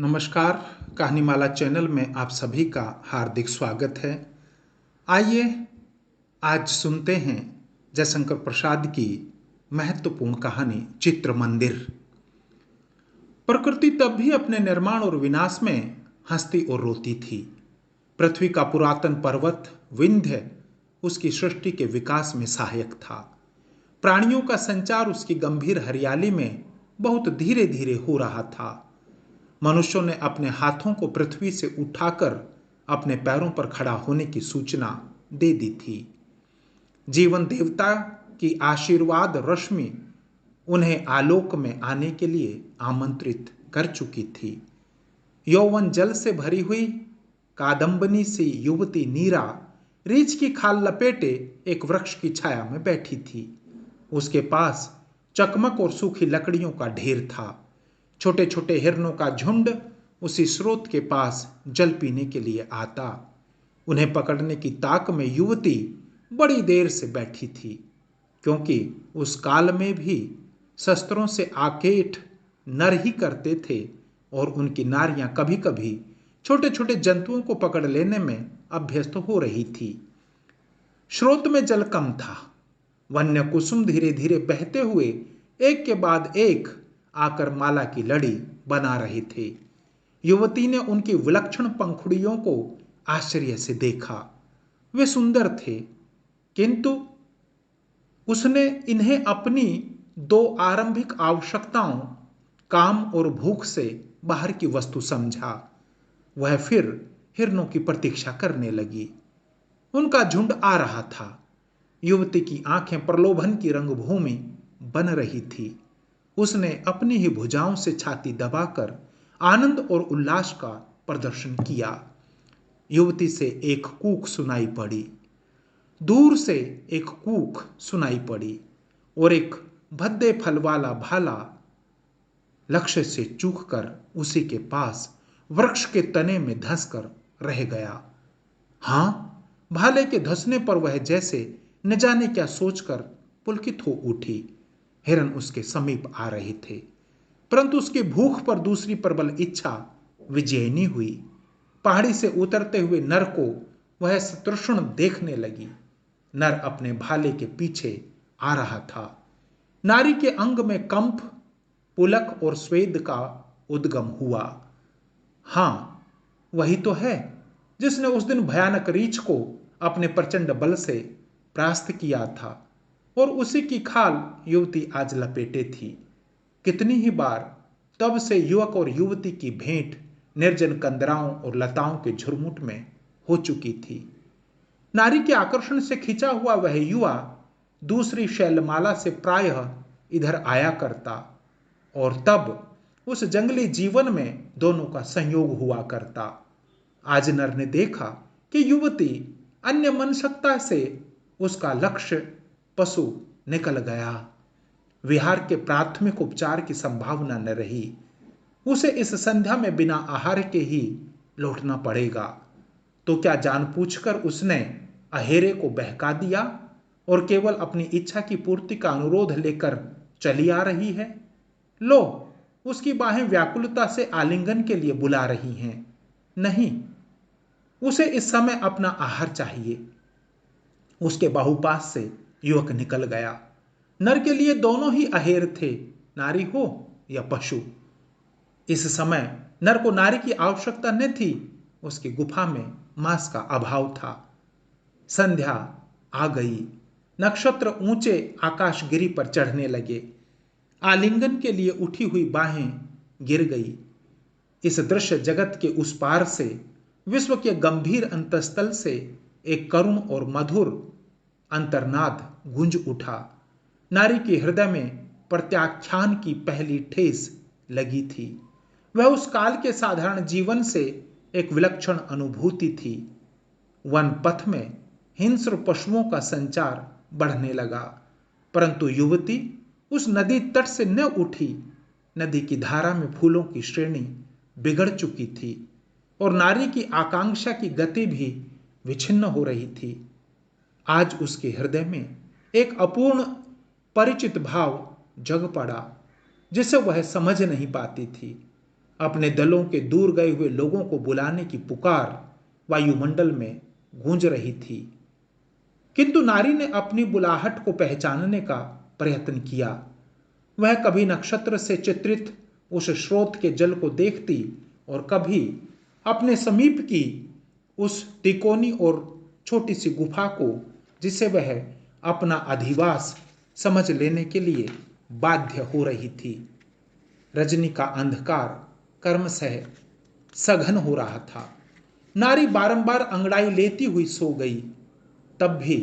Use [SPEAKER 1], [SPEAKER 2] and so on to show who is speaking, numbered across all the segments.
[SPEAKER 1] नमस्कार। कहानीमाला चैनल में आप सभी का हार्दिक स्वागत है। आइए आज सुनते हैं जयशंकर प्रसाद की महत्वपूर्ण कहानी चित्र मंदिर। प्रकृति तब भी अपने निर्माण और विनाश में हंसती और रोती थी। पृथ्वी का पुरातन पर्वत विंध्य उसकी सृष्टि के विकास में सहायक था। प्राणियों का संचार उसकी गंभीर हरियाली में बहुत धीरे धीरे हो रहा था। मनुष्यों ने अपने हाथों को पृथ्वी से उठाकर अपने पैरों पर खड़ा होने की सूचना दे दी थी। जीवन देवता की आशीर्वाद रश्मि उन्हें आलोक में आने के लिए आमंत्रित कर चुकी थी। यौवन जल से भरी हुई कादम्बनी सी युवती नीरा रीछ की खाल लपेटे एक वृक्ष की छाया में बैठी थी। उसके पास चकमक और सूखी लकड़ियों का ढेर था। छोटे छोटे हिरणों का झुंड उसी स्रोत के पास जल पीने के लिए आता। उन्हें पकड़ने की ताक में युवती बड़ी देर से बैठी थी, क्योंकि उस काल में भी शस्त्रों से आकेट नर ही करते थे और उनकी नारियां कभी कभी छोटे छोटे जंतुओं को पकड़ लेने में अभ्यस्त हो रही थी। स्रोत में जल कम था। वन्य कुसुम धीरे धीरे बहते हुए एक के बाद एक आकर माला की लड़ी बना रहे थे। युवती ने उनकी विलक्षण पंखुड़ियों को आश्चर्य से देखा। वे सुंदर थे, किंतु उसने इन्हें अपनी दो आरंभिक आवश्यकताओं काम और भूख से बाहर की वस्तु समझा। वह फिर हिरणों की प्रतीक्षा करने लगी। उनका झुंड आ रहा था। युवती की आंखें प्रलोभन की रंगभूमि बन रही थी। उसने अपनी ही भुजाओं से छाती दबाकर आनंद और उल्लास का प्रदर्शन किया। युवती से एक कूक सुनाई पड़ी। दूर से एक कूक सुनाई पड़ी और एक भद्दे फल वाला भाला लक्ष्य से चूक कर उसी के पास वृक्ष के तने में धंसकर रह गया। हां, भाले के धंसने पर वह जैसे न जाने क्या सोचकर पुलकित हो उठी। हिरन उसके समीप आ रहे थे, परंतु उसकी भूख पर दूसरी प्रबल इच्छा विजयनी हुई। पहाड़ी से उतरते हुए नर को वह सतृष्ण देखने लगी। नर अपने भाले के पीछे आ रहा था। नारी के अंग में कंप, पुलक और स्वेद का उद्गम हुआ। हां, वही तो है जिसने उस दिन भयानक रीछ को अपने प्रचंड बल से परास्त किया था और उसी की खाल युवती आज लपेटे थी। कितनी ही बार तब से युवक और युवती की भेंट निर्जन कंदराओं और लताओं के झुरमुट में हो चुकी थी। नारी के आकर्षण से खिंचा हुआ वह युवा दूसरी शैलमाला से प्रायः इधर आया करता और तब उस जंगली जीवन में दोनों का संयोग हुआ करता। आज नर ने देखा कि युवती अन्य मनसकता से उसका लक्ष्य पशु निकल गया। विहार के प्राथमिक उपचार की संभावना न रही। उसे इस संध्या में बिना आहार के ही लौटना पड़ेगा। तो क्या जानबूझकर उसने अहेरे को बहका दिया और केवल अपनी इच्छा की पूर्ति का अनुरोध लेकर चली आ रही है? लो, उसकी बाहें व्याकुलता से आलिंगन के लिए बुला रही हैं। नहीं, उसे इस समय अपना आहार चाहिए। उसके बाहुपास से युवक निकल गया। नर के लिए दोनों ही अहेर थे, नारी हो या पशु। इस समय नर को नारी की आवश्यकता न थी। उसकी गुफा में मांस का अभाव था। संध्या आ गई। नक्षत्र ऊंचे आकाशगिरी पर चढ़ने लगे। आलिंगन के लिए उठी हुई बाहें गिर गई। इस दृश्य जगत के उस पार से, विश्व के गंभीर अंतस्तल से एक करुण और मधुर अंतर्नाद गूंज उठा। नारी के हृदय में प्रत्याख्यान की पहली ठेस लगी थी। वह उस काल के साधारण जीवन से एक विलक्षण अनुभूति थी। वन पथ में हिंस्र पशुओं का संचार बढ़ने लगा, परंतु युवती उस नदी तट से न उठी। नदी की धारा में फूलों की श्रेणी बिगड़ चुकी थी और नारी की आकांक्षा की गति भी विच्छिन्न हो रही थी। आज उसके हृदय में एक अपूर्ण परिचित भाव जग पड़ा, जिसे वह समझ नहीं पाती थी। अपने दलों के दूर गए हुए लोगों को बुलाने की पुकार वायुमंडल में गूंज रही थी। किंतु नारी ने अपनी बुलाहट को पहचानने का प्रयत्न किया। वह कभी नक्षत्र से चित्रित उस स्रोत के जल को देखती और कभी अपने समीप की उस तिकोनी और छोटी सी गुफा को, जिसे वह अपना अधिवास समझ लेने के लिए बाध्य हो रही थी। रजनी का अंधकार कर्मशः सघन हो रहा था। नारी बारंबार अंगड़ाई लेती हुई सो गई। तब भी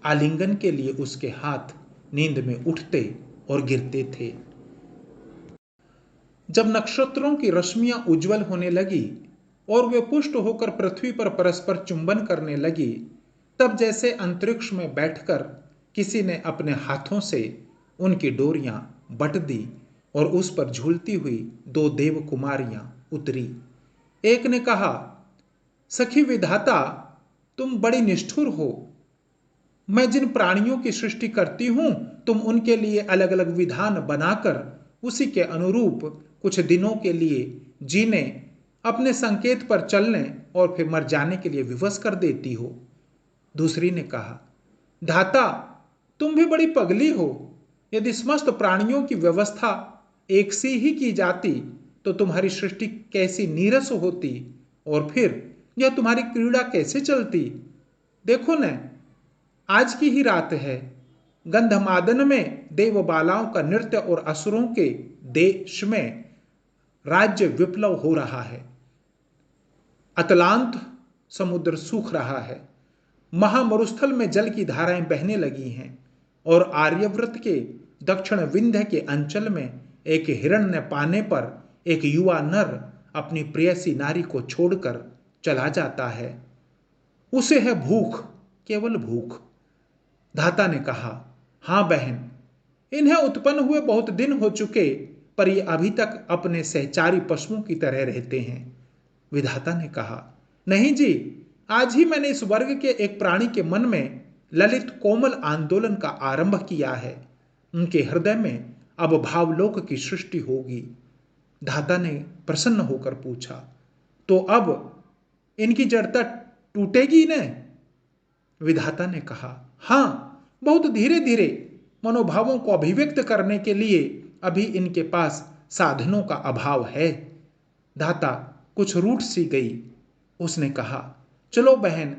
[SPEAKER 1] आलिंगन के लिए उसके हाथ नींद में उठते और गिरते थे। जब नक्षत्रों की रश्मियां उज्जवल होने लगी और वे पुष्ट होकर पृथ्वी पर परस्पर चुंबन करने लगी, तब जैसे अंतरिक्ष में बैठकर किसी ने अपने हाथों से उनकी डोरियां बट दी और उस पर झूलती हुई दो देव कुमारियां उतरी। एक ने कहा, सखी विधाता, तुम बड़ी निष्ठुर हो। मैं जिन प्राणियों की सृष्टि करती हूं, तुम उनके लिए अलग अलग विधान बनाकर उसी के अनुरूप कुछ दिनों के लिए जीने, अपने संकेत पर चलने और फिर मर जाने के लिए विवश कर देती हो। दूसरी ने कहा, धाता, तुम भी बड़ी पगली हो। यदि समस्त प्राणियों की व्यवस्था एक सी ही की जाती तो तुम्हारी सृष्टि कैसी नीरस होती और फिर यह तुम्हारी क्रीड़ा कैसे चलती। देखो न, आज की ही रात है। गंधमादन में देव बालाओं का नृत्य और असुरों के देश में राज्य विप्लव हो रहा है। अतलांत समुद्र सूख रहा है। महामरुस्थल में जल की धाराएं बहने लगी हैं और आर्यव्रत के दक्षिण विंध्य के अंचल में एक हिरण्य पाने पर एक युवा नर अपनी प्रेयसी नारी को छोड़कर चला जाता है। उसे है भूख, केवल भूख। धाता ने कहा, हां बहन, इन्हें उत्पन्न हुए बहुत दिन हो चुके, पर ये अभी तक अपने सहचारी पशुओं की तरह रहते हैं। विधाता ने कहा, नहीं जी, आज ही मैंने इस वर्ग के एक प्राणी के मन में ललित कोमल आंदोलन का आरंभ किया है। उनके हृदय में अब भावलोक की सृष्टि होगी। धाता ने प्रसन्न होकर पूछा, तो अब इनकी जड़ता टूटेगी न? विधाता ने कहा, हां, बहुत धीरे धीरे। मनोभावों को अभिव्यक्त करने के लिए अभी इनके पास साधनों का अभाव है। धाता कुछ रूठ सी गई। उसने कहा, चलो बहन,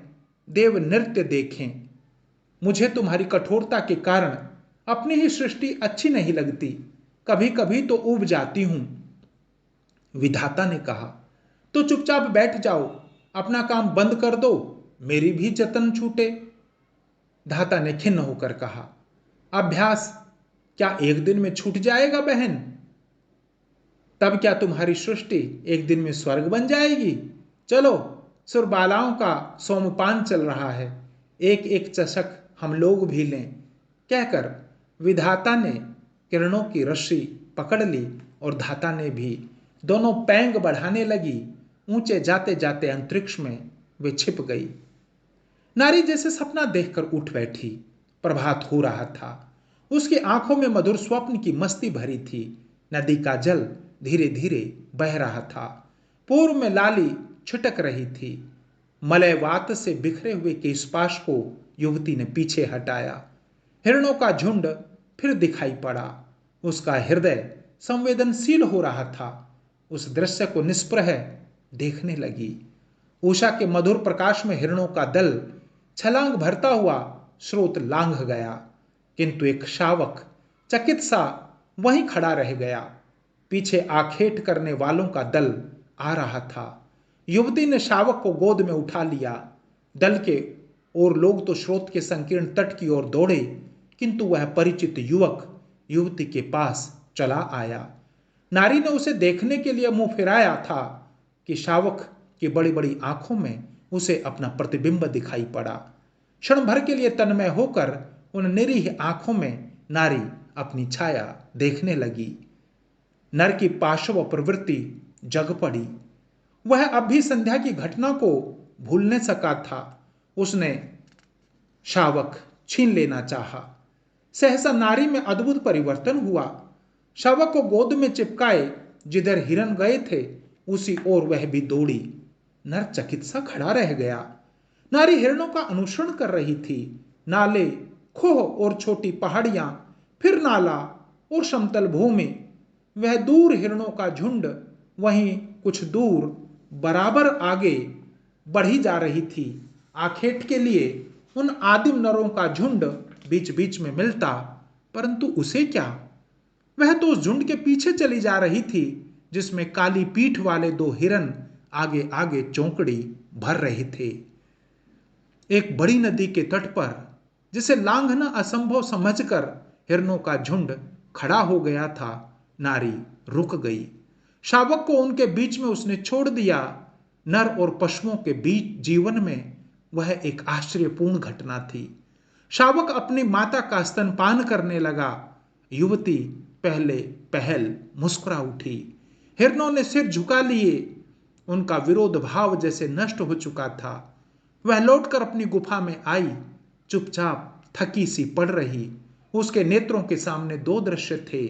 [SPEAKER 1] देव नृत्य देखें। मुझे तुम्हारी कठोरता के कारण अपनी ही सृष्टि अच्छी नहीं लगती। कभी कभी तो ऊब जाती हूं। विधाता ने कहा, तो चुपचाप बैठ जाओ, अपना काम बंद कर दो, मेरी भी जतन छूटे। धाता ने खिन्न होकर कहा, अभ्यास क्या एक दिन में छूट जाएगा बहन? तब क्या तुम्हारी सृष्टि एक दिन में स्वर्ग बन जाएगी? चलो, सुरबालाओं का सोमपान चल रहा है, एक एक चषक हम लोग भी लें। कहकर विधाता ने किरणों की रस्सी पकड़ ली और धाता ने भी। दोनों पैंग बढ़ाने लगी। ऊंचे जाते जाते अंतरिक्ष में वे छिप गई। नारी जैसे सपना देखकर उठ बैठी। प्रभात हो रहा था। उसकी आंखों में मधुर स्वप्न की मस्ती भरी थी। नदी का जल धीरे धीरे बह रहा था। पूर्व में लाली छिटक रही थी। मलयवात से बिखरे हुए केशपाश को युवती ने पीछे हटाया। हिरणों का झुंड फिर दिखाई पड़ा। उसका हृदय संवेदनशील हो रहा था। उस दृश्य को निष्प्रह देखने लगी। उषा के मधुर प्रकाश में हिरणों का दल छलांग भरता हुआ स्रोत लांघ गया, किंतु एक शावक चकित सा वहीं खड़ा रह गया। पीछे आखेट करने वालों का दल आ रहा था। युवती ने शावक को गोद में उठा लिया। दल के और लोग तो स्रोत के संकीर्ण तट की ओर दौड़े, किंतु वह परिचित युवक युवती के पास चला आया। नारी ने उसे देखने के लिए मुंह फिराया था कि शावक की बड़ी बड़ी आंखों में उसे अपना प्रतिबिंब दिखाई पड़ा। क्षण भर के लिए तन्मय होकर उन निरीह आंखों में नारी अपनी छाया देखने लगी। नर की पाशव प्रवृत्ति जग पड़ी। वह अब भी संध्या की घटना को भूल न सका था। उसने शावक छीन लेना चाहा। सहसा नारी में अद्भुत परिवर्तन हुआ। शावक को गोद में चिपकाए जिधर हिरण गए थे उसी ओर वह भी दौड़ी। नर चकित सा खड़ा रह गया। नारी हिरणों का अनुसरण कर रही थी। नाले, खोह और छोटी पहाड़ियां, फिर नाला और समतल भूमि। वह दूर हिरणों का झुंड, वहीं कुछ दूर बराबर आगे बढ़ी जा रही थी। आखेट के लिए उन आदिम नरों का झुंड बीच बीच में मिलता, परंतु उसे क्या? वह तो उस झुंड के पीछे चली जा रही थी जिसमें काली पीठ वाले दो हिरन आगे आगे चौकड़ी भर रहे थे। एक बड़ी नदी के तट पर, जिसे लांघना असंभव समझकर हिरनों का झुंड खड़ा हो गया था, नारी रुक गई। शावक को उनके बीच में उसने छोड़ दिया। नर और पशुओं के बीच जीवन में वह एक आश्चर्यपूर्ण घटना थी। शावक अपनी माता का स्तनपान करने लगा। युवती पहले पहल मुस्कुरा उठी। हिरनों ने सिर झुका लिए। उनका विरोध भाव जैसे नष्ट हो चुका था। वह लौटकर अपनी गुफा में आई, चुपचाप थकी सी पड़ रही। उसके नेत्रों के सामने दो दृश्य थे।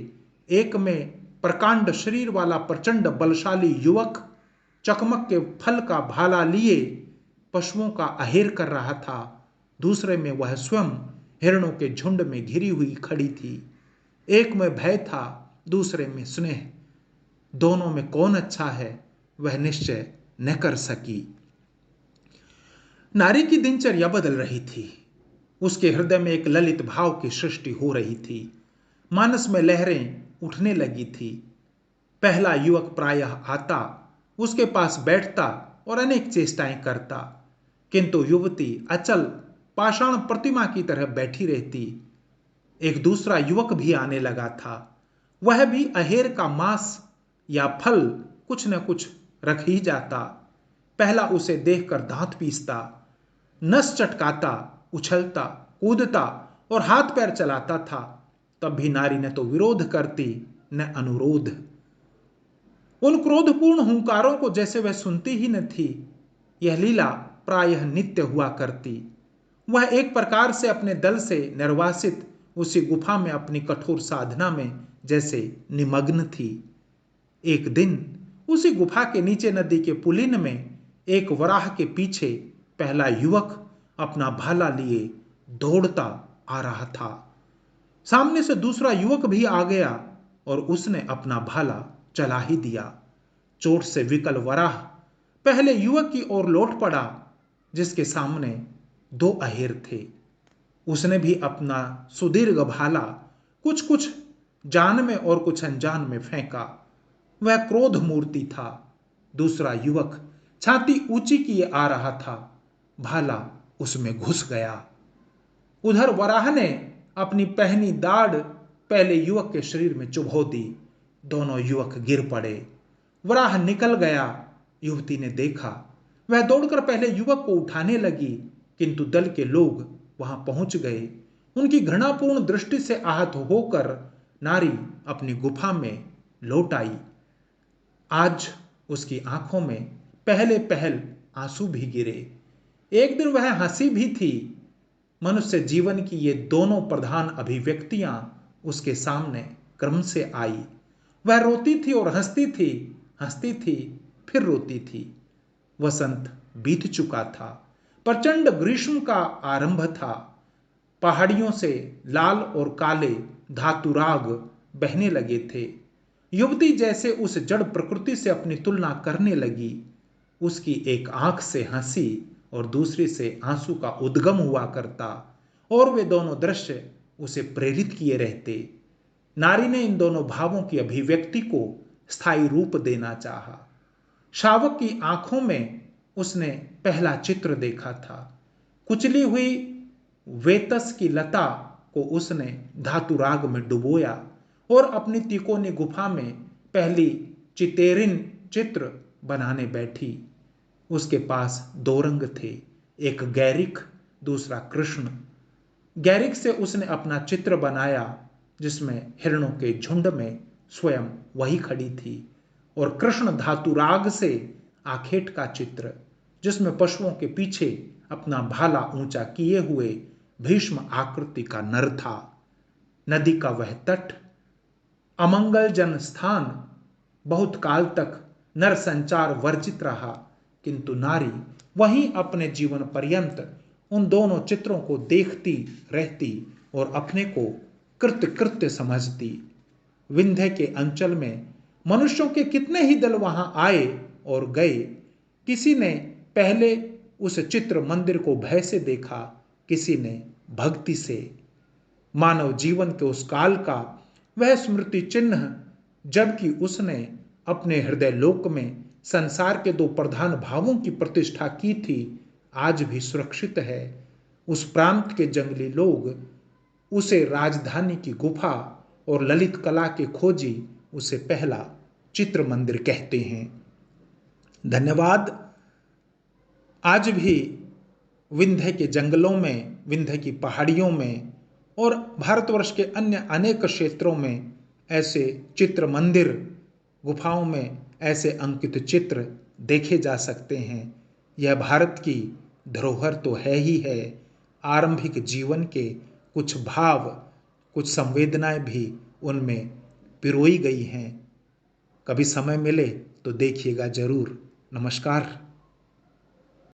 [SPEAKER 1] एक में प्रकांड शरीर वाला प्रचंड बलशाली युवक चकमक के फल का भाला लिए पशुओं का अहेर कर रहा था। दूसरे में वह स्वयं हिरणों के झुंड में घिरी हुई खड़ी थी। एक में भय था, दूसरे में स्नेह। दोनों में कौन अच्छा है, वह निश्चय न कर सकी। नारी की दिनचर्या बदल रही थी। उसके हृदय में एक ललित भाव की सृष्टि हो रही थी। मानस में लहरें उठने लगी थी। पहला युवक प्रायः आता, उसके पास बैठता और अनेक चेष्टाएं करता, किंतु युवती अचल पाषाण प्रतिमा की तरह बैठी रहती। एक दूसरा युवक भी आने लगा था। वह भी अहेर का मांस या फल कुछ न कुछ रख ही जाता। पहला उसे देखकर दांत पीसता, नस चटकाता, उछलता, कूदता और हाथ पैर चलाता था। तब भी नारी न तो विरोध करती न अनुरोध। उन क्रोधपूर्ण हुंकारों को जैसे वह सुनती ही न थी। यह लीला प्रायः नित्य हुआ करती। वह एक प्रकार से अपने दल से निर्वासित उसी गुफा में अपनी कठोर साधना में जैसे निमग्न थी। एक दिन उसी गुफा के नीचे नदी के पुलिन में एक वराह के पीछे पहला युवक अपना भाला लिए दौड़ता आ रहा था। सामने से दूसरा युवक भी आ गया और उसने अपना भाला चला ही दिया। चोट से विकल वराह पहले युवक की ओर लौट पड़ा, जिसके सामने दो अहेर थे। उसने भी अपना सुदीर्घ भाला कुछ कुछ जान में और कुछ अनजान में फेंका। वह क्रोध मूर्ति था। दूसरा युवक छाती ऊंची किए आ रहा था। भाला उसमें घुस गया। उधर वराह ने अपनी पहनी दाढ़ पहले युवक के शरीर में चुभो दी। दोनों युवक गिर पड़े। वराह निकल गया। युवती ने देखा। वह दौड़कर पहले युवक को उठाने लगी, किंतु दल के लोग वहां पहुंच गए। उनकी घृणापूर्ण दृष्टि से आहत होकर नारी अपनी गुफा में लौट आई। आज उसकी आंखों में पहले पहल आंसू भी गिरे। एक दिन वह हंसी भी थी। मनुष्य जीवन की ये दोनों प्रधान अभिव्यक्तियां उसके सामने क्रम से आई। वह रोती थी और हंसती थी, फिर रोती थी। वसंत बीत चुका था। प्रचंड ग्रीष्म का आरंभ था। पहाड़ियों से लाल और काले धातुराग बहने लगे थे। युवती जैसे उस जड़ प्रकृति से अपनी तुलना करने लगी। उसकी एक आंख से हंसी और दूसरी से आंसू का उद्गम हुआ करता, और वे दोनों दृश्य उसे प्रेरित किए रहते। नारी ने इन दोनों भावों की अभिव्यक्ति को स्थायी रूप देना चाहा। शावक की आंखों में उसने पहला चित्र देखा था। कुचली हुई वेतस की लता को उसने धातुराग में डुबोया और अपनी तिकोनी गुफा में पहली चितेरिन चित्र बनाने बैठी। उसके पास दो रंग थे, एक गैरिक, दूसरा कृष्ण। गैरिक से उसने अपना चित्र बनाया, जिसमें हिरणों के झुंड में स्वयं वही खड़ी थी, और कृष्ण धातुराग से आखेट का चित्र, जिसमें पशुओं के पीछे अपना भाला ऊंचा किए हुए भीष्म आकृति का नर था। नदी का वह तट, अमंगलजन स्थान बहुत काल तक नर संचार वर्जित रहा, किंतु नारी वहीं अपने जीवन पर्यंत उन दोनों चित्रों को देखती रहती और अपने को कृत्य कृत्य समझती। विंध्य के अंचल में मनुष्यों के कितने ही दल वहां आए और गए। किसी ने पहले उस चित्र मंदिर को भय से देखा, किसी ने भक्ति से। मानव जीवन के उस काल का वह स्मृति चिन्ह, जबकि उसने अपने हृदय लोक में संसार के दो प्रधान भावों की प्रतिष्ठा की थी, आज भी सुरक्षित है। उस प्रांत के जंगली लोग उसे राजधानी की गुफा और ललित कला के खोजी उसे पहला चित्र मंदिर कहते हैं। धन्यवाद। आज भी विंध्य के जंगलों में, विंध्य की पहाड़ियों में और भारतवर्ष के अन्य अनेक क्षेत्रों में ऐसे चित्र मंदिर, गुफाओं में ऐसे अंकित चित्र देखे जा सकते हैं। यह भारत की धरोहर तो है ही है। आरंभिक जीवन के कुछ भाव, कुछ संवेदनाएं भी उनमें पिरोई गई हैं। कभी समय मिले तो देखिएगा जरूर। नमस्कार।